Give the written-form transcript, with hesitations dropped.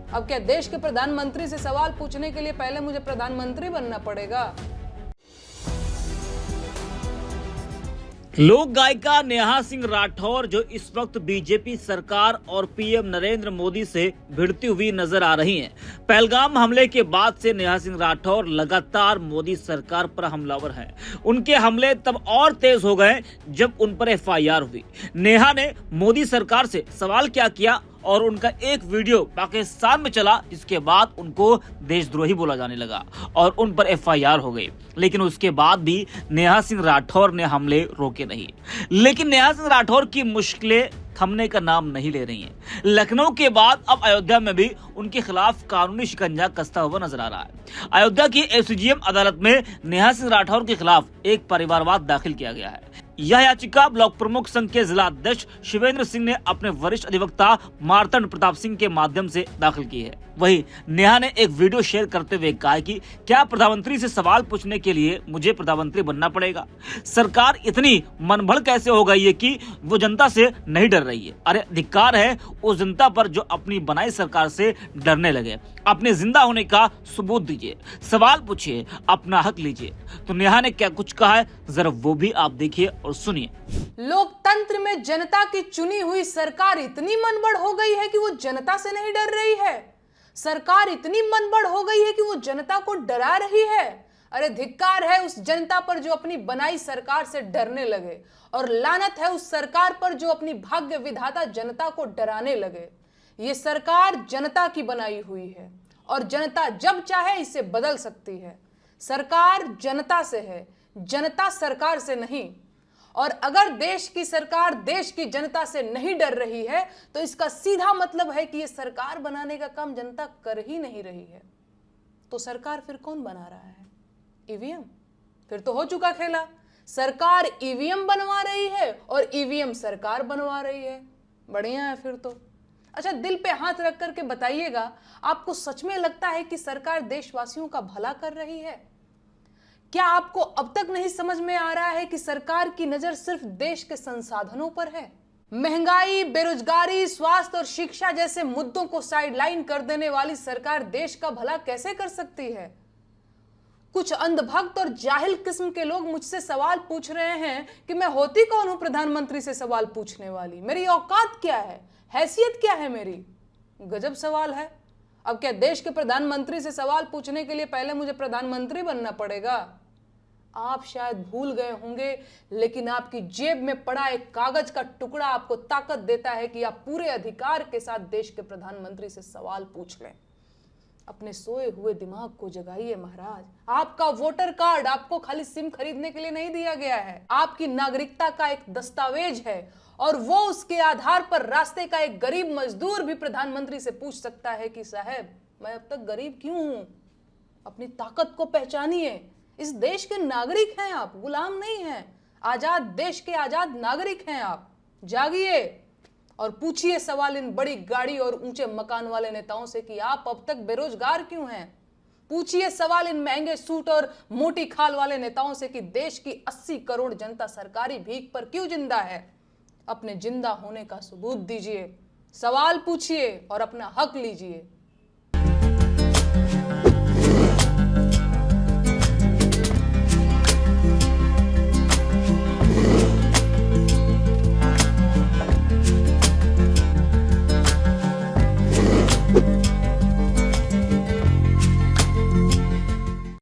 अब क्या देश के प्रधानमंत्री से सवाल पूछने के लिए पहले मुझे प्रधानमंत्री बनना पड़ेगा? लोक गायिका नेहा सिंह राठौर जो इस वक्त बीजेपी सरकार और पीएम नरेंद्र मोदी से भिड़ती हुई नजर आ रही हैं। पहलगाम हमले के बाद से नेहा सिंह राठौर लगातार मोदी सरकार पर हमलावर हैं। उनके हमले तब और तेज हो गए जब उन पर एफआईआर हुई। नेहा ने मोदी सरकार से सवाल क्या किया और उनका एक वीडियो पाकिस्तान में चला, जिसके बाद उनको देशद्रोही बोला जाने लगा और उन पर एफआईआर हो गई। लेकिन उसके बाद भी नेहा सिंह राठौर ने हमले रोके नहीं। लेकिन नेहा सिंह राठौर की मुश्किलें थमने का नाम नहीं ले रही हैं। लखनऊ के बाद अब अयोध्या में भी उनके खिलाफ कानूनी शिकंजा कसता हुआ नजर आ रहा है। अयोध्या की एसडीएम अदालत में नेहा सिंह राठौर के खिलाफ एक परिवारवाद दाखिल किया गया है। यह याचिका ब्लॉक प्रमुख संघ के जिला अध्यक्ष शिवेंद्र सिंह ने अपने वरिष्ठ अधिवक्ता मार्तंड प्रताप सिंह के माध्यम से दाखिल की है। वहीं नेहा ने एक वीडियो शेयर करते हुए कहा कि क्या प्रधानमंत्री से सवाल पूछने के लिए मुझे प्रधानमंत्री बनना पड़ेगा? सरकार इतनी मनभड़ कैसे हो गई है कि वो जनता से नहीं डर रही है? अरे धिक्कार है उस जनता पर जो अपनी बनाई सरकार से डरने लगे। अपने जिंदा होने का सबूत दीजिए, सवाल पूछिए, अपना हक लीजिए। तो नेहा ने क्या कुछ कहा है, जरा वो भी आप देखिए और सुनिए। लोकतंत्र में जनता की चुनी हुई सरकार इतनी मनबड़ हो गई है कि वो जनता से नहीं डर रही है। सरकार इतनी मनबड़ हो गई है कि वो जनता को डरा रही है। अरे धिक्कार है उस जनता पर जो अपनी बनाई सरकार से डरने लगे, और लानत है उस सरकार पर जो अपनी भाग्य विधाता जनता को डराने लगे। ये सरकार जनता की बनाई हुई है और जनता जब चाहे इसे बदल सकती है। सरकार जनता से है, जनता सरकार से नहीं। और अगर देश की सरकार देश की जनता से नहीं डर रही है तो इसका सीधा मतलब है कि ये सरकार बनाने का काम जनता कर ही नहीं रही है। तो सरकार फिर कौन बना रहा है? ईवीएम। फिर तो हो चुका खेला। सरकार ईवीएम बनवा रही है और ईवीएम सरकार बनवा रही है। बढ़िया है फिर तो। अच्छा, दिल पे हाथ रख करके बताइएगा, आपको सच में लगता है कि सरकार देशवासियों का भला कर रही है? क्या आपको अब तक नहीं समझ में आ रहा है कि सरकार की नजर सिर्फ देश के संसाधनों पर है? महंगाई, बेरोजगारी, स्वास्थ्य और शिक्षा जैसे मुद्दों को साइडलाइन कर देने वाली सरकार देश का भला कैसे कर सकती है? कुछ अंधभक्त और जाहिल किस्म के लोग मुझसे सवाल पूछ रहे हैं कि मैं होती कौन हूं प्रधानमंत्री से सवाल पूछने वाली? मेरी औकात क्या है? हैसियत क्या है मेरी? गजब सवाल है। अब क्या देश के प्रधानमंत्री से सवाल पूछने के लिए पहले मुझे प्रधानमंत्री बनना पड़ेगा? आप शायद भूल गए होंगे, लेकिन आपकी जेब में पड़ा एक कागज का टुकड़ा आपको ताकत देता है कि आप पूरे अधिकार के साथ देश के प्रधानमंत्री से सवाल पूछ लें। अपने सोए हुए दिमाग को जगाइए महाराज। आपका वोटर कार्ड आपको खाली सिम खरीदने के लिए नहीं दिया गया है। आपकी नागरिकता का एक दस्तावेज है और वो उसके आधार पर रास्ते का एक गरीब मजदूर भी प्रधानमंत्री से पूछ सकता है कि साहब मैं अब तक गरीब क्यों हूं? अपनी ताकत को पहचानिए। इस देश के नागरिक हैं आप, गुलाम नहीं हैं। आजाद देश के आजाद नागरिक हैं आप। जागिए और पूछिए सवाल इन बड़ी गाड़ी और ऊंचे मकान वाले नेताओं से कि आप अब तक बेरोजगार क्यों हैं? पूछिए सवाल इन महंगे सूट और मोटी खाल वाले नेताओं से कि देश की 80 करोड़ जनता सरकारी भीख पर क्यों जिंदा है? अपने जिंदा होने का सबूत दीजिए, सवाल पूछिए और अपना हक लीजिए।